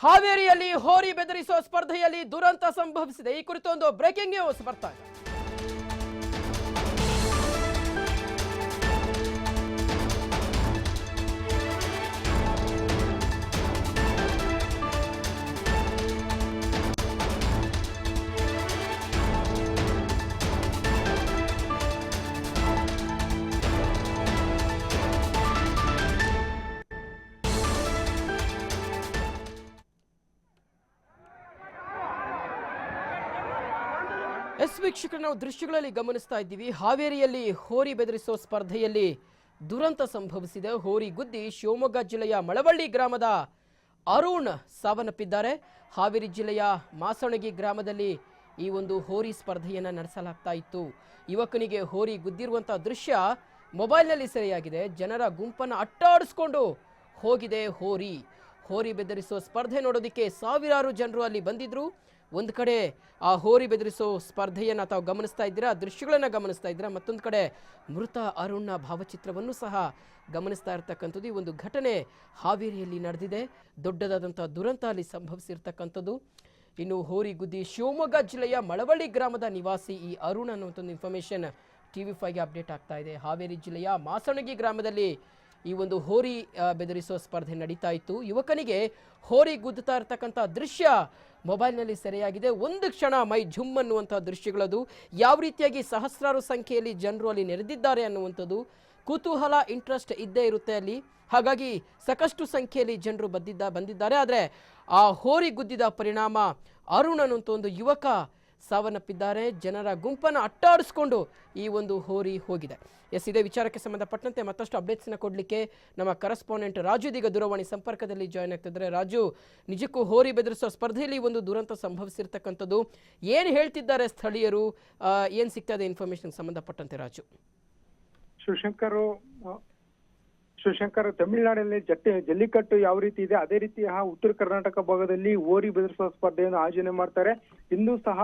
ಹಾವೇರಿಯಲ್ಲಿ ಹೋರಿ ಬೆದರಿಸುವ ಸ್ಪರ್ಧೆಯಲ್ಲಿ ದುರಂತ ಸಂಭವಿಸಿದೆ. ಈ ಕುರಿತು ಒಂದು ಬ್ರೇಕಿಂಗ್ ನ್ಯೂಸ್ ಬರ್ತಾ ಇದೆ. ವೀಕ್ಷಕರು, ನಾವು ದೃಶ್ಯಗಳಲ್ಲಿ ಗಮನಿಸ್ತಾ ಇದ್ದೀವಿ. ಹಾವೇರಿಯಲ್ಲಿ ಹೋರಿ ಬೆದರಿಸೋ ಸ್ಪರ್ಧೆಯಲ್ಲಿ ದುರಂತ ಸಂಭವಿಸಿದೆ. ಹೋರಿ ಗುದ್ದಿ ಶಿವಮೊಗ್ಗ ಜಿಲ್ಲೆಯ ಮಳವಳ್ಳಿ ಗ್ರಾಮದ ಅರುಣ್ ಸಾವನ್ನಪ್ಪಿದ್ದಾರೆ. ಹಾವೇರಿ ಜಿಲ್ಲೆಯ ಮಾಸಣಗಿ ಗ್ರಾಮದಲ್ಲಿ ಈ ಒಂದು ಹೋರಿ ಸ್ಪರ್ಧೆಯನ್ನು ನಡೆಸಲಾಗ್ತಾ ಇತ್ತು. ಯುವಕನಿಗೆ ಹೋರಿ ಗುದ್ದಿರುವಂತಹ ದೃಶ್ಯ ಮೊಬೈಲ್ನಲ್ಲಿ ಸೆರೆಯಾಗಿದೆ. ಜನರ ಗುಂಪನ್ನು ಅಟ್ಟಾಡಿಸ್ಕೊಂಡು ಹೋಗಿದೆ ಹೋರಿ ಬೆದರಿಸೋ ಸ್ಪರ್ಧೆ ನೋಡೋದಕ್ಕೆ ಸಾವಿರಾರು ಜನರು ಅಲ್ಲಿ ಬಂದಿದ್ರು. ಒಂದು ಕಡೆ ಆ ಹೋರಿ ಬೆದರಿಸೋ ಸ್ಪರ್ಧೆಯನ್ನು ತಾವು ಗಮನಿಸ್ತಾ ಇದ್ದೀರಾ, ದೃಶ್ಯಗಳನ್ನು ಗಮನಿಸ್ತಾ ಇದ್ದೀರಾ. ಮತ್ತೊಂದು ಕಡೆ ಮೃತ ಅರುಣ್ನ ಭಾವಚಿತ್ರವನ್ನು ಸಹ ಗಮನಿಸ್ತಾ ಇರ್ತಕ್ಕಂಥದ್ದು. ಈ ಒಂದು ಘಟನೆ ಹಾವೇರಿಯಲ್ಲಿ ನಡೆದಿದೆ. ದೊಡ್ಡದಾದಂಥ ದುರಂತ ಅಲ್ಲಿ ಸಂಭವಿಸಿರ್ತಕ್ಕಂಥದ್ದು. ಇನ್ನು ಹೋರಿ ಗುದ್ದಿ ಶಿವಮೊಗ್ಗ ಜಿಲ್ಲೆಯ ಮಳವಳ್ಳಿ ಗ್ರಾಮದ ನಿವಾಸಿ ಈ ಅರುಣ್ ಅನ್ನುವಂಥ ಒಂದು ಇನ್ಫಾರ್ಮೇಷನ್ TV5ಗೆ ಅಪ್ಡೇಟ್ ಆಗ್ತಾ ಇದೆ. ಹಾವೇರಿ ಜಿಲ್ಲೆಯ ಮಾಸಣಗಿ ಗ್ರಾಮದಲ್ಲಿ ಈ ಒಂದು ಹೋರಿ ಬೆದರಿಸೋ ಸ್ಪರ್ಧೆ ನಡೀತಾ ಇತ್ತು. ಯುವಕನಿಗೆ ಹೋರಿ ಗುದ್ದುತ್ತಾ ಇರ್ತಕ್ಕಂಥ ದೃಶ್ಯ ಮೊಬೈಲ್ನಲ್ಲಿ ಸೆರೆಯಾಗಿದೆ. ಒಂದು ಕ್ಷಣ ಮೈ ಝುಮ್ ಅನ್ನುವಂಥ ದೃಶ್ಯಗಳದು. ಯಾವ ರೀತಿಯಾಗಿ ಸಹಸ್ರಾರು ಸಂಖ್ಯೆಯಲ್ಲಿ ಜನರು ಅಲ್ಲಿ ನೆರೆದಿದ್ದಾರೆ ಅನ್ನುವಂಥದ್ದು ಕುತೂಹಲ, ಇಂಟ್ರೆಸ್ಟ್ ಇದ್ದೇ ಇರುತ್ತೆ ಅಲ್ಲಿ. ಹಾಗಾಗಿ ಸಾಕಷ್ಟು ಸಂಖ್ಯೆಯಲ್ಲಿ ಜನರು ಬಂದಿದ್ದಾರೆ. ಆದರೆ ಆ ಹೋರಿ ಗುದ್ದಿದ ಪರಿಣಾಮ ಅರುಣ್ ಅನ್ನುವಂಥ ಒಂದು ಯುವಕ ಸಾವನ್ನಪ್ಪಿದ್ದಾರೆ. ಜನರ ಗುಂಪನ್ನು ಅಟ್ಟಾಡಿಸ್ಕೊಂಡು ಈ ಒಂದು ಹೋರಿ ಹೋಗಿದೆ. ಇದೇ ವಿಚಾರಕ್ಕೆ ಸಂಬಂಧಪಟ್ಟಂತೆ ಮತ್ತಷ್ಟು ಅಪ್ಡೇಟ್ಸ್ನ ಕೊಡಲಿಕ್ಕೆ ನಮ್ಮ ಕರೆಸ್ಪಾಂಡೆಂಟ್ ರಾಜು ಇದೀಗ ದೂರವಾಣಿ ಸಂಪರ್ಕದಲ್ಲಿ ಜಾಯ್ನ್ ಆಗ್ತಿದ್ದಾರೆ. ರಾಜು, ನಿಜಕ್ಕೂ ಹೋರಿ ಬೆದರಿಸುವ ಸ್ಪರ್ಧೆಯಲ್ಲಿ ಒಂದು ದುರಂತ ಸಂಭವಿಸಿರ್ತಕ್ಕಂಥದ್ದು, ಏನು ಹೇಳ್ತಿದ್ದಾರೆ ಸ್ಥಳೀಯರು, ಏನು ಸಿಗ್ತಾ ಇದೆ ಇನ್ಫಾರ್ಮೇಶನ್ ಸಂಬಂಧಪಟ್ಟಂತೆ ರಾಜು? ಶಿವಶಂಕರ್, ತಮಿಳುನಾಡಿನಲ್ಲಿ ಜಲ್ಲಿಕಟ್ಟು ಯಾವ ರೀತಿ ಇದೆ ಅದೇ ರೀತಿ ಉತ್ತರ ಕರ್ನಾಟಕ ಭಾಗದಲ್ಲಿ ಹೋರಿ ಬೆದರಿಸುವ ಸ್ಪರ್ಧೆಯನ್ನು ಆಯೋಜನೆ ಮಾಡ್ತಾರೆ. ಇಂದು ಸಹ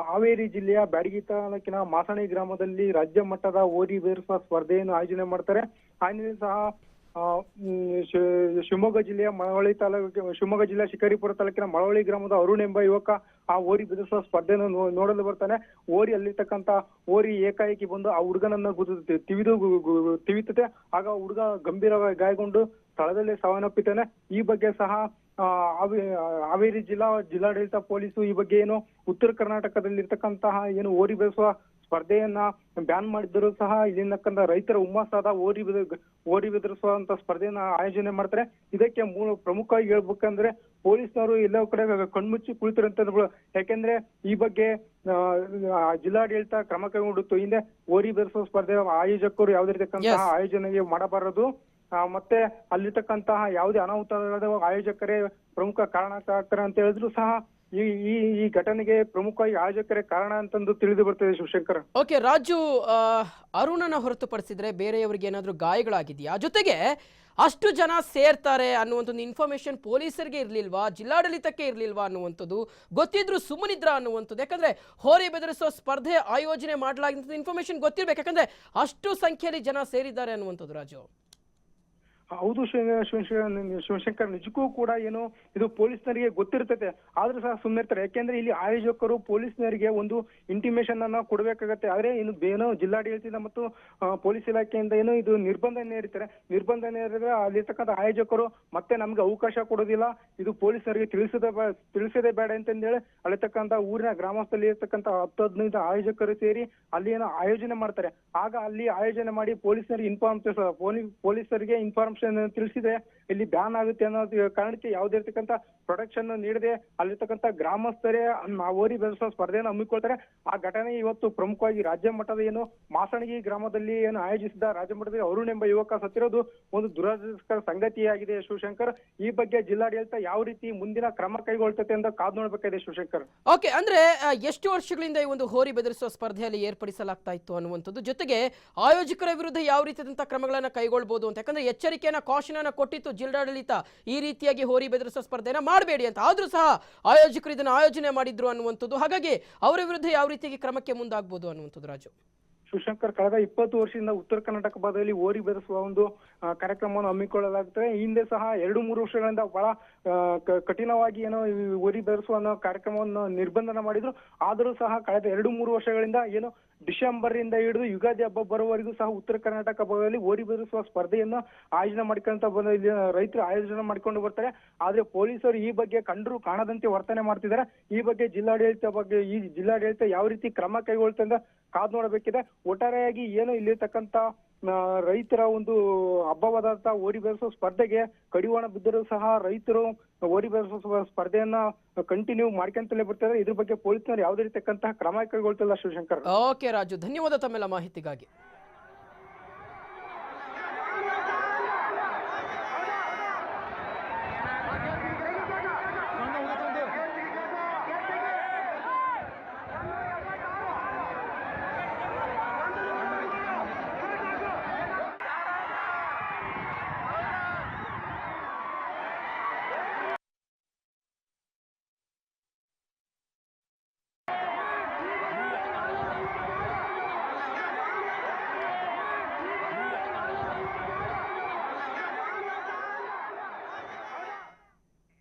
ಹಾವೇರಿ ಜಿಲ್ಲೆಯ ಬ್ಯಾಡಗಿ ತಾಲೂಕಿನ ಮಾಸಣಿ ಗ್ರಾಮದಲ್ಲಿ ರಾಜ್ಯ ಮಟ್ಟದ ಹೋರಿ ಬೆದರಿಸುವ ಸ್ಪರ್ಧೆಯನ್ನು ಆಯೋಜನೆ ಮಾಡ್ತಾರೆ. ಹಾಗೆಯೇ ಸಹ ಶಿವಮೊಗ್ಗ ಜಿಲ್ಲೆಯ ಶಿಕಾರಿಪುರ ತಾಲೂಕಿನ ಮಳವಳ್ಳಿ ಗ್ರಾಮದ ಅರುಣ್ ಎಂಬ ಯುವಕ ಆ ಹೋರಿ ಬೆದರಿಸುವ ಸ್ಪರ್ಧೆಯನ್ನು ನೋಡಲು ಬರ್ತಾನೆ. ಹೋರಿ ಅಲ್ಲಿರ್ತಕ್ಕಂಥ ಹೋರಿ ಏಕಾಏಕಿ ಬಂದು ಆ ಹುಡುಗನನ್ನ ತಿವಿತತೆ. ಆಗ ಹುಡುಗ ಗಂಭೀರವಾಗಿ ಗಾಯಗೊಂಡು ಸ್ಥಳದಲ್ಲೇ ಸಾವನ್ನಪ್ಪಿದ್ದಾನೆ. ಈ ಬಗ್ಗೆ ಸಹ ಹಾವೇರಿ ಜಿಲ್ಲಾಡಳಿತ ಪೊಲೀಸು ಈ ಬಗ್ಗೆ ಏನು ಉತ್ತರ ಕರ್ನಾಟಕದಲ್ಲಿ ಇರ್ತಕ್ಕಂತಹ ಏನು ಹೋರಿ ಬೆದರಿಸುವ ಸ್ಪರ್ಧೆಯನ್ನ ಬ್ಯಾನ್ ಮಾಡಿದ್ದರೂ ಸಹ ಇಲ್ಲಿನ ರೈತರ ಹುಮ್ಮಸ್ಸಾದ ಹೋರಿ ಬೆದರಿಸುವಂತ ಸ್ಪರ್ಧೆಯನ್ನ ಆಯೋಜನೆ ಮಾಡ್ತಾರೆ. ಇದಕ್ಕೆ ಪ್ರಮುಖವಾಗಿ ಹೇಳ್ಬೇಕಂದ್ರೆ ಪೊಲೀಸ್ನವರು ಎಲ್ಲ ಕಡೆ ಕಣ್ಮುಚ್ಚಿ ಕುಳಿತಿರಂತ. ಯಾಕೆಂದ್ರೆ ಈ ಬಗ್ಗೆ ಜಿಲ್ಲಾಡಳಿತ ಕ್ರಮ ಕೈಗೊಂಡಿತ್ತು. ಹಿಂದೆ ಹೋರಿ ಬೆದರಿಸುವ ಸ್ಪರ್ಧೆ ಆಯೋಜಕರು ಯಾವುದೇ ರೀತಿಯಂತಹ ಆಯೋಜನೆಗೆ ಮಾಡಬಾರದು, ಮತ್ತೆ ಅಲ್ಲಿರ್ತಕ್ಕಂತಹ ಯಾವುದೇ ಅನಾಹುತವಾದ ಆಯೋಜಕರೇ ಪ್ರಮುಖ ಕಾರಣಕರ್ತರು ಅಂತ ಹೇಳಿದ್ರು ಸಹ ಈ ಘಟನೆಗೆ ಪ್ರಮುಖವಾಗಿ ಆಯೋಜಕರೇ ಕಾರಣ ಅಂತಂದು ತಿಳಿದು ಬರ್ತದೆ. ಶಿವಶಂಕರ್, ಓಕೆ ರಾಜು, ಅರುಣನ ಹೊರತುಪಡಿಸಿದ್ರೆ ಬೇರೆಯವರಿಗೆ ಏನಾದ್ರೂ ಗಾಯಗಳಾಗಿದೆಯಾ? ಜೊತೆಗೆ ಅಷ್ಟು ಜನ ಸೇರ್ತಾರೆ ಅನ್ನುವಂಥ ಇನ್ಫಾರ್ಮೇಶನ್ ಪೊಲೀಸರಿಗೆ ಇರ್ಲಿಲ್ವಾ, ಜಿಲ್ಲಾಡಳಿತಕ್ಕೆ ಇರ್ಲಿಲ್ವಾ ಅನ್ನುವಂಥದ್ದು, ಗೊತ್ತಿದ್ರು ಸುಮ್ಮನಿದ್ರ ಅನ್ನುವಂಥದ್ದು? ಯಾಕಂದ್ರೆ ಹೋರಿ ಬೆದರಿಸುವ ಸ್ಪರ್ಧೆ ಆಯೋಜನೆ ಮಾಡಲಾಗಿದ್ದ ಇನ್ಫಾರ್ಮೇಶನ್ ಗೊತ್ತಿರ್ಬೇಕು, ಯಾಕಂದ್ರೆ ಅಷ್ಟು ಸಂಖ್ಯೆಯಲ್ಲಿ ಜನ ಸೇರಿದ್ದಾರೆ ಅನ್ನುವಂಥದ್ದು. ರಾಜು, ಹೌದು ಶಿವಶಂಕರ್, ನಿಜಕ್ಕೂ ಕೂಡ ಏನು ಇದು ಪೊಲೀಸ್ನರಿಗೆ ಗೊತ್ತಿರ್ತದೆ, ಆದ್ರೂ ಸಹ ಸುಮ್ಮನೆ ಇರ್ತಾರೆ. ಯಾಕೆಂದ್ರೆ ಇಲ್ಲಿ ಆಯೋಜಕರು ಪೊಲೀಸ್ನರಿಗೆ ಒಂದು ಇಂಟಿಮೇಷನ್ ಅನ್ನ ಕೊಡಬೇಕಾಗತ್ತೆ. ಆದ್ರೆ ಏನೋ ಜಿಲ್ಲಾಡಳಿತದಿಂದ ಮತ್ತು ಪೊಲೀಸ್ ಇಲಾಖೆಯಿಂದ ಏನು ಇದು ನಿರ್ಬಂಧ ಹೇರಿತಾರೆ. ನಿರ್ಬಂಧ ಹೇರಿದ್ರೆ ಅಲ್ಲಿರ್ತಕ್ಕಂಥ ಆಯೋಜಕರು ಮತ್ತೆ ನಮ್ಗೆ ಅವಕಾಶ ಕೊಡೋದಿಲ್ಲ, ಇದು ಪೊಲೀಸರಿಗೆ ತಿಳಿಸದೇ ಬೇಡ ಅಂತಂದೇಳಿ ಅಲ್ಲಿರ್ತಕ್ಕಂಥ ಊರಿನ ಗ್ರಾಮಸ್ಥರಲ್ಲಿ ಇರ್ತಕ್ಕಂಥ 10-15 ಆಯೋಜಕರು ಸೇರಿ ಅಲ್ಲಿ ಏನೋ ಆಯೋಜನೆ ಮಾಡ್ತಾರೆ. ಆಗ ಅಲ್ಲಿ ಆಯೋಜನೆ ಮಾಡಿ ಪೊಲೀಸರಿಗೆ ಇನ್ಫಾರ್ಮೇಶನ್ ತಿಳಿಸಿದ್ರೆ ಇಲ್ಲಿ ಬ್ಯಾನ್ ಆಗುತ್ತೆ ಅನ್ನೋ ಕಾರಣಕ್ಕೆ ಯಾವುದೇ ಇರ್ತಕ್ಕಂಥ ಪ್ರೊಟೆಕ್ಷನ್ ನೀಡದೆ ಅಲ್ಲಿರ್ತಕ್ಕಂಥ ಗ್ರಾಮಸ್ಥರೇ ಹೋರಿ ಬೆದರಿಸುವ ಸ್ಪರ್ಧೆಯನ್ನು ಹಮ್ಮಿಕೊಳ್ತಾರೆ. ಆ ಘಟನೆ ಇವತ್ತು ಪ್ರಮುಖವಾಗಿ ರಾಜ್ಯ ಮಟ್ಟದ ಏನು ಮಾಸಣಗಿ ಗ್ರಾಮದಲ್ಲಿ ಏನು ಆಯೋಜಿಸಿದ ರಾಜ್ಯ ಮಟ್ಟದಲ್ಲಿ ಅರುಣ್ ಎಂಬ ಯುವಕ ಸತ್ತಿರೋದು ಒಂದು ದುರದೃಷ್ಟಕರ ಸಂಗತಿಯಾಗಿದೆ. ಶಿವಶಂಕರ್, ಈ ಬಗ್ಗೆ ಜಿಲ್ಲಾಡಳಿತ ಯಾವ ರೀತಿ ಮುಂದಿನ ಕ್ರಮ ಕೈಗೊಳ್ತದೆ ಅಂತ ಕಾದು ನೋಡಬೇಕಾಗಿದೆ. ಶಿವಶಂಕರ್, ಓಕೆ, ಅಂದ್ರೆ ಎಷ್ಟು ವರ್ಷಗಳಿಂದ ಈ ಒಂದು ಹೋರಿ ಬೆದರಿಸುವ ಸ್ಪರ್ಧೆಯಲ್ಲಿ ಏರ್ಪಡಿಸಲಾಗ್ತಾ ಇತ್ತು ಅನ್ನುವಂಥದ್ದು, ಜೊತೆಗೆ ಆಯೋಜಕರ ವಿರುದ್ಧ ಯಾವ ರೀತಿಯಾದಂತಹ ಕ್ರಮಗಳನ್ನ ಕೈಗೊಳ್ಳಬಹುದು ಅಂತ, ಯಾಕಂದ್ರೆ ಎಚ್ಚರಿಕೆಯನ್ನ ಕಾಷನ್ ಅನ್ನ ಕೊಟ್ಟಿತ್ತು ಜಿಲ್ಲಾಡಳಿತ, ಈ ರೀತಿಯಾಗಿ ಹೋರಿ ಬೆದರಿಸುವ ಸ್ಪರ್ಧೆನ ಮಾಡಬೇಡಿ ಅಂತ. ಆದ್ರೂ ಸಹ ಆಯೋಜಕರು ಇದನ್ನು ಆಯೋಜನೆ ಮಾಡಿದ್ರು ಅನ್ನುವಂಥದ್ದು. ಹಾಗಾಗಿ ಅವರ ವಿರುದ್ಧ ಯಾವ ರೀತಿಯಾಗಿ ಕ್ರಮಕ್ಕೆ ಮುಂದಾಗಬಹುದು ಅನ್ನುವಂಥದ್ದು ರಾಜು? ಶಿವಶಂಕರ್, ಕಳೆದ 20 ವರ್ಷದಿಂದ ಉತ್ತರ ಕರ್ನಾಟಕ ಭಾಗದಲ್ಲಿ ಹೋರಿ ಬೆದರಿಸುವ ಒಂದು ಕಾರ್ಯಕ್ರಮವನ್ನು ಹಮ್ಮಿಕೊಳ್ಳಲಾಗುತ್ತದೆ. ಈ ಹಿಂದೆ ಸಹ 2-3 ವರ್ಷಗಳಿಂದ ಬಹಳ ಕಠಿಣವಾಗಿ ಏನೋ ಈ ಹೋರಿ ಬೆದರಿಸುವ ಅನ್ನೋ ಕಾರ್ಯಕ್ರಮವನ್ನು ನಿರ್ಬಂಧನ ಮಾಡಿದ್ರು. ಆದರೂ ಸಹ ಕಳೆದ 2-3 ವರ್ಷಗಳಿಂದ ಏನು ಡಿಸೆಂಬರ್ ಇಂದ ಹಿಡಿದು ಯುಗಾದಿ ಹಬ್ಬ ಬರುವವರೆಗೂ ಸಹ ಉತ್ತರ ಕರ್ನಾಟಕ ಭಾಗದಲ್ಲಿ ಹೋರಿ ಬೆದರಿಸುವ ಸ್ಪರ್ಧೆಯನ್ನು ಆಯೋಜನೆ ಮಾಡ್ಕೊಂತ ರೈತರು ಆಯೋಜನೆ ಮಾಡ್ಕೊಂಡು ಬರ್ತಾರೆ. ಆದ್ರೆ ಪೊಲೀಸರು ಈ ಬಗ್ಗೆ ಕಂಡರೂ ಕಾಣದಂತೆ ವರ್ತನೆ ಮಾಡ್ತಿದ್ದಾರೆ. ಈ ಬಗ್ಗೆ ಜಿಲ್ಲಾಡಳಿತ ಯಾವ ರೀತಿ ಕ್ರಮ ಕೈಗೊಳ್ಳುತ್ತೆ ಅಂತ ಕಾದು ನೋಡಬೇಕಿದೆ. ಒಟ್ಟಾರೆಯಾಗಿ ಏನು ಇಲ್ಲಿರ್ತಕ್ಕಂತ ರೈತರ ಒಂದು ಹಬ್ಬವಾದಂತ ಹೋರಿ ಬೆದರಿಸುವ ಸ್ಪರ್ಧೆಗೆ ಕಡಿವಾಣ ಬಿದ್ದರೂ ಸಹ ರೈತರು ಹೋರಿ ಬೆದರಿಸುವ ಸ್ಪರ್ಧೆಯನ್ನ ಕಂಟಿನ್ಯೂ ಮಾಡ್ಕೊಂತಲೇ ಬರ್ತಾರೆ. ಇದ್ರ ಬಗ್ಗೆ ಪೊಲೀಸರು ಯಾವುದೇ ರೀತಿಯಂತಹ ಕ್ರಮ ಕೈಗೊಳ್ತಿಲ್ಲ ಶಿವಶಂಕರ್. ಓಕೆ ರಾಜು, ಧನ್ಯವಾದ ತಮ್ಮೆಲ್ಲ ಮಾಹಿತಿಗಾಗಿ.